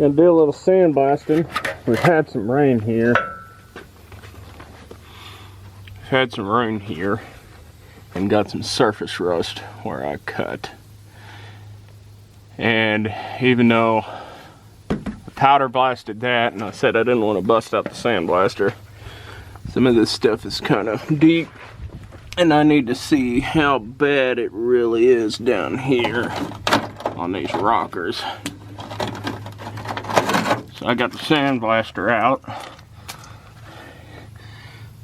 Gonna do a little sandblasting. We've had some rain here. And got some surface rust where I cut. And even though I powder blasted that and I said I didn't want to bust out the sandblaster, some of this stuff is kind of deep and I need to see how bad it really is down here on these rockers. So I got the sandblaster out.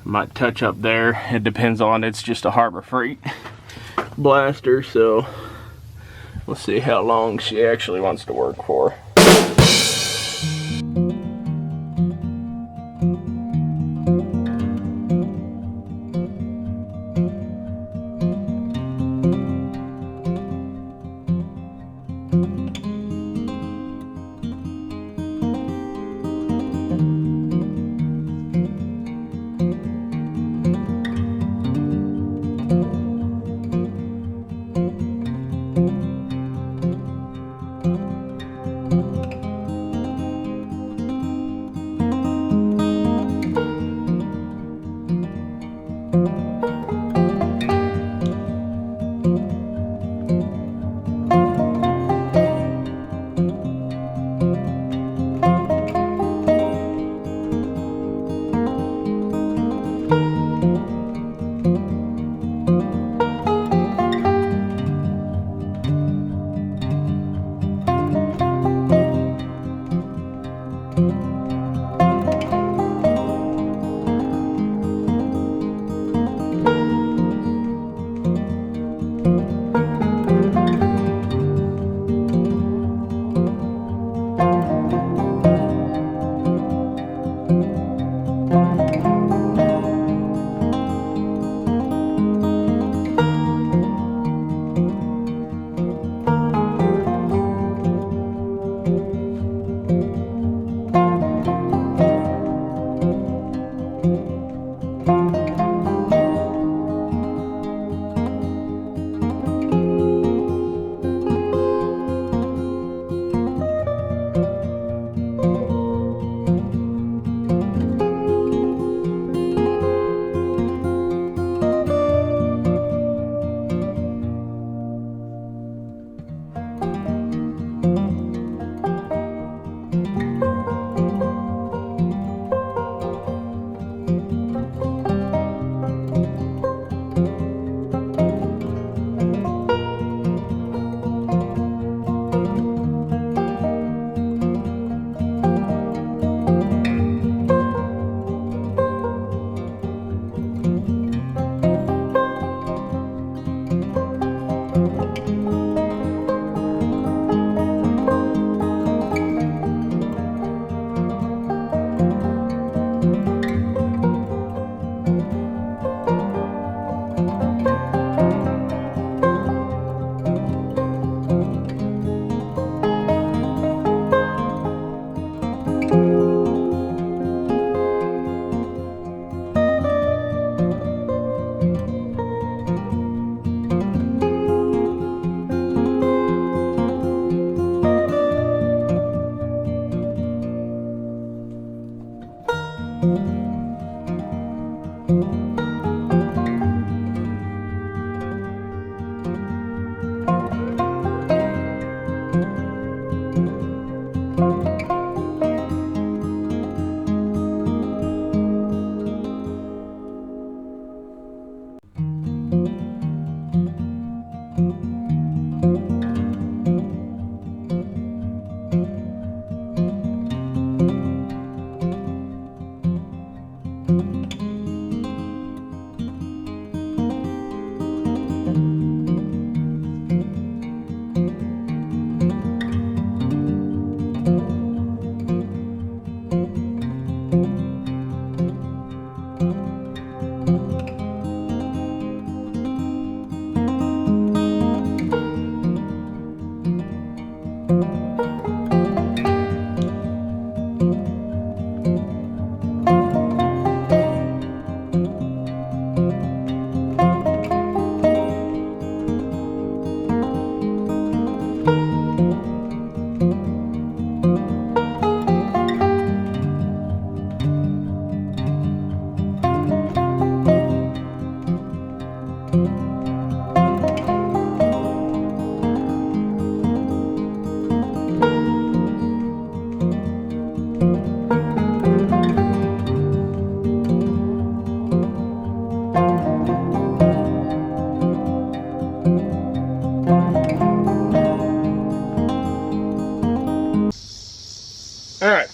Might touch up there. It depends on, it's just a Harbor Freight blaster, so we'll see how long she actually wants to work for.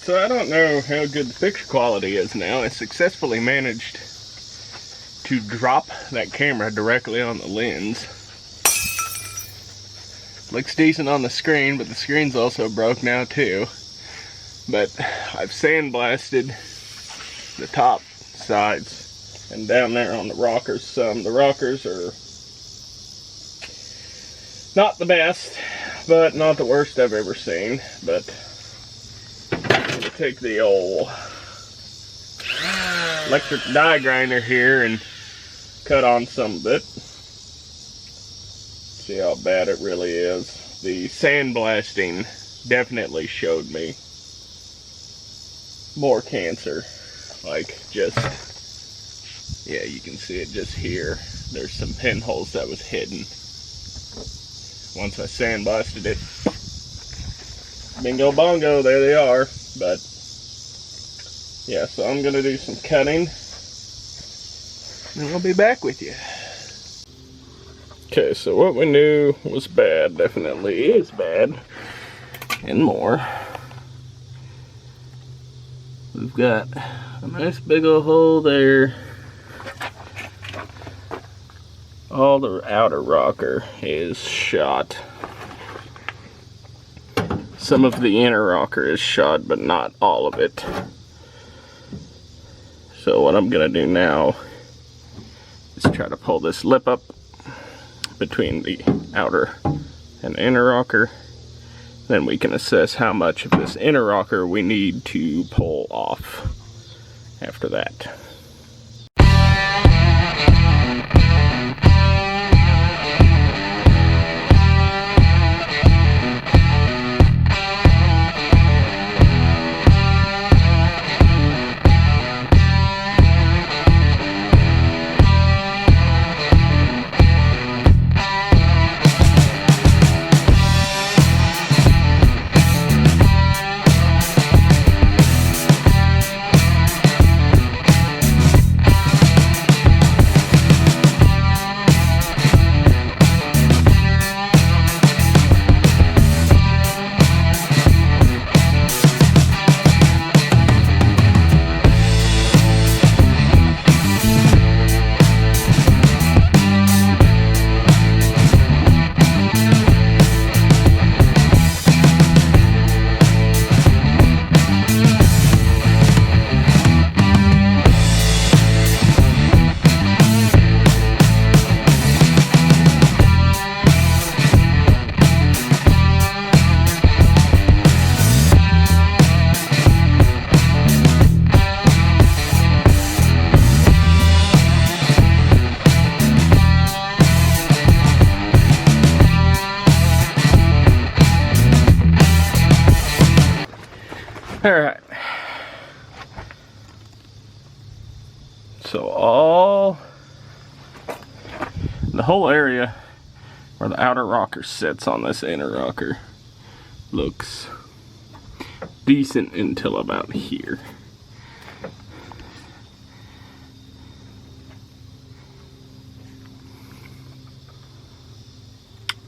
So I don't know how good the picture quality is now. I successfully managed to drop that camera directly on the lens. Looks decent on the screen, but the screen's also broke now too. But I've sandblasted the top sides and down there on the rockers some. The rockers are not the best, but not the worst I've ever seen. But I'm gonna take the old electric die grinder here and cut on some of it. See how bad it really is. The sandblasting definitely showed me more cancer. Like just, yeah, you can see it just here. There's some pinholes that was hidden. Once I sandblasted it, bingo bongo, there they are. But yeah, so I'm gonna do some cutting and I'll be back with you. Okay, so what we knew was bad definitely is bad, and more. We've got a nice big old hole there. All the outer rocker is shot. Some of the inner rocker is shot, but not all of it. So what I'm gonna do now is try to pull this lip up between the outer and inner rocker. Then we can assess how much of this inner rocker we need to pull off after that. Alright, so the whole area where the outer rocker sits on this inner rocker looks decent until about here.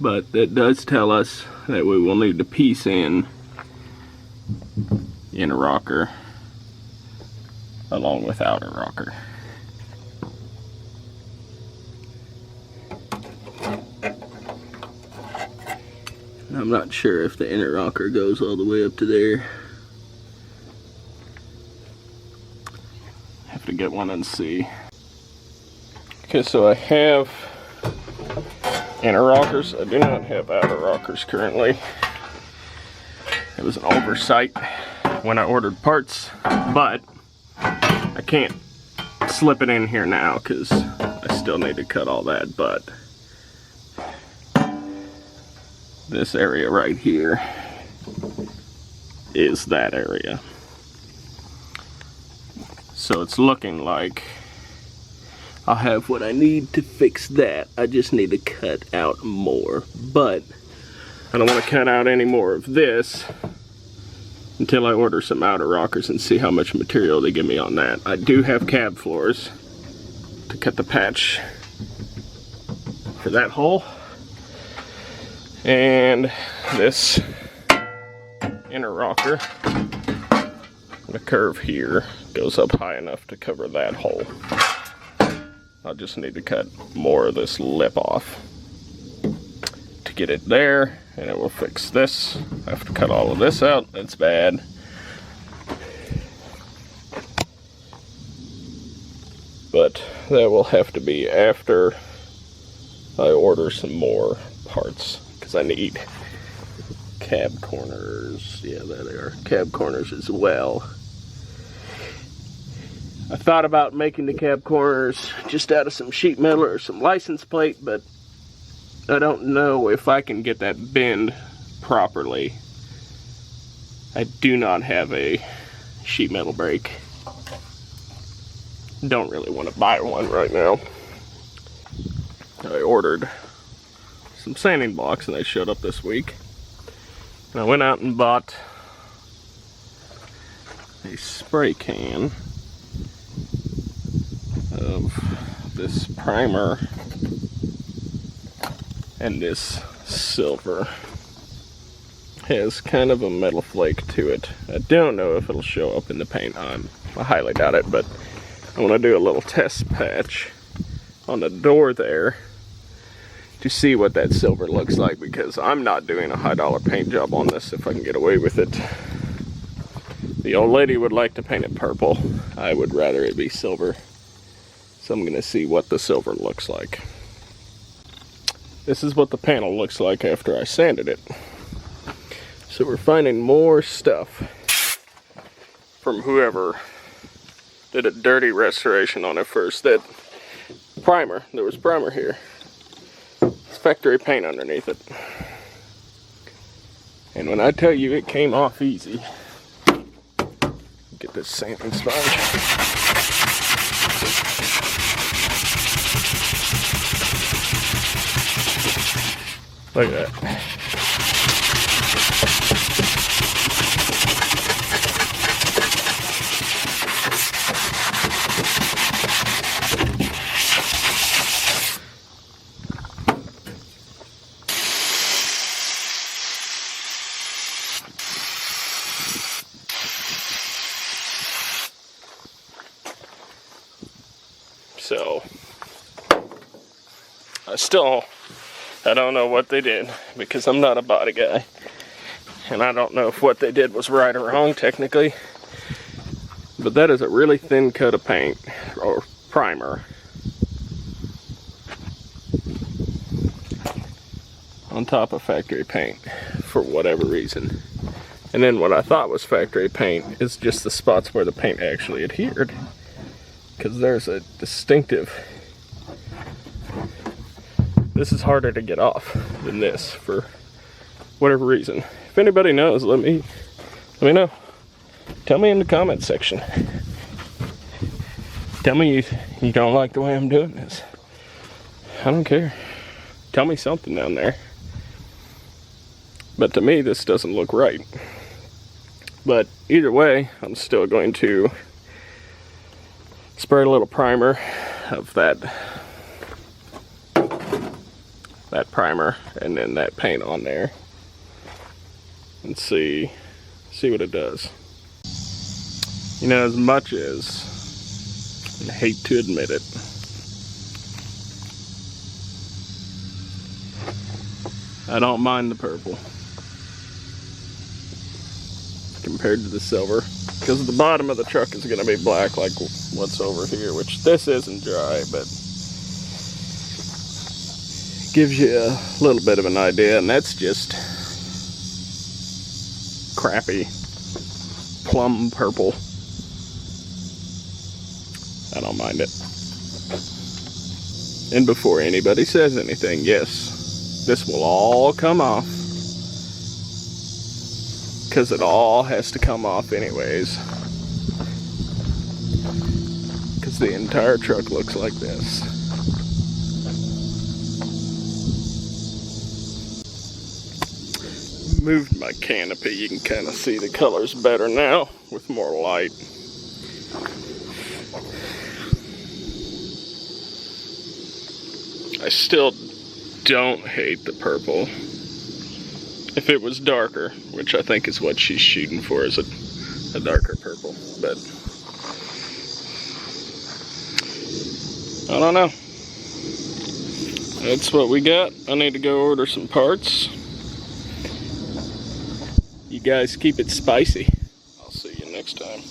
But that does tell us that we will need to piece in inner rocker along with outer rocker. I'm not sure if the inner rocker goes all the way up to there. Have to get one and see. Okay, so I have inner rockers. I do not have outer rockers currently. It was an oversight when I ordered parts, but I can't slip it in here now because I still need to cut all that. But this area right here is that area. So it's looking like I'll have what I need to fix that. I just need to cut out more, but I don't want to cut out any more of this until I order some outer rockers and see how much material they give me on that. I do have cab floors to cut the patch for that hole. And this inner rocker The curve here goes up high enough to cover that hole. I'll just need to cut more of this lip off to get it there, and it will fix this. I have to cut all of this out. That's bad. But that will have to be after I order some more parts, because I need cab corners. Yeah, there they are. Cab corners as well. I thought about making the cab corners just out of some sheet metal or some license plate, but I don't know if I can get that bend properly. I do not have a sheet metal brake. Don't really want to buy one right now. I ordered some sanding blocks and they showed up this week. And I went out and bought a spray can of this primer and this silver. Has kind of a metal flake to it. I don't know if it'll show up in the paint. I highly doubt it, but I want to do a little test patch on the door there to see what that silver looks like, because I'm not doing a high-dollar paint job on this if I can get away with it. The old lady would like to paint it purple. I would rather it be silver. So I'm going to see what the silver looks like. This is what the panel looks like after I sanded it. So we're finding more stuff from whoever did a dirty restoration on it first. That primer, there was primer here. It's factory paint underneath it. And when I tell you it came off easy, get this sanding sponge. Look at that. So, I don't know what they did, because I'm not a body guy. And I don't know if what they did was right or wrong technically. But that is a really thin coat of paint, or primer, on top of factory paint, for whatever reason. And then what I thought was factory paint is just the spots where the paint actually adhered. Because there's a distinctive, this is harder to get off than this for whatever reason. If anybody knows, let me know. Tell me in the comment section. Tell me you don't like the way I'm doing this. I don't care. Tell me something down there. But to me, this doesn't look right. But either way, I'm still going to spray a little primer of that primer and then that paint on there and see what it does. You know, as much as I hate to admit it, I don't mind the purple compared to the silver, because the bottom of the truck is going to be black like what's over here, which this isn't dry, but gives you a little bit of an idea. And that's just crappy plum purple. I don't mind it. And before anybody says anything, yes, this will all come off, because it all has to come off anyways, because the entire truck looks like this. Moved my canopy, you can kind of see the colors better now with more light. I still don't hate the purple. If it was darker, which I think is what she's shooting for, is a a darker purple, but I don't know. That's what we got. I need to go order some parts. You guys keep it spicy. I'll see you next time.